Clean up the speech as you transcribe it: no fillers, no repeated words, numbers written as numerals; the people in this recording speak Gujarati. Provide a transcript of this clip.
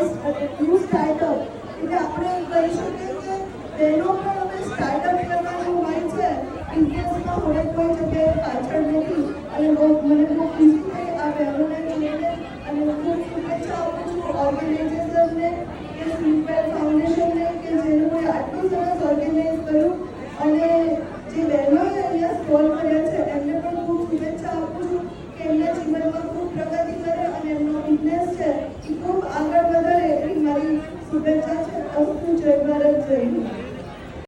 યુ સ્ટાર્ટઅપ એટલે આપણે કહી શકીએ કે બહેનો પણ હવે સ્ટાર્ટઅપ કરવાનું હોય છે. ઇન્ડિયામાં હવે કોઈ જગ્યાએ પાછળ નથી અને મને બહુ ખુશી થઈ આ બહેનોને જોઈને અને ખૂબ શુભેચ્છા આપું છું ઓર્ગેનાઇઝેશનને કે સ્લીપવેલ ફાઉન્ડેશનને કે જેનું આટલું સરસ ઓર્ગેનાઇઝ કર્યું અને જે બહેનોએ અહીંયા સ્ટોલ કર્યા છે એમને પણ ખૂબ શુભેચ્છા આપું છું કે એમના જીવનમાં ખૂબ પ્રગતિ કરે અને એમનો બિઝનેસ છે એ ખૂબ આગળ વધે એવી મારી શુભેચ્છા છે. અસ્તુ જય ભારત જય હિન્દ.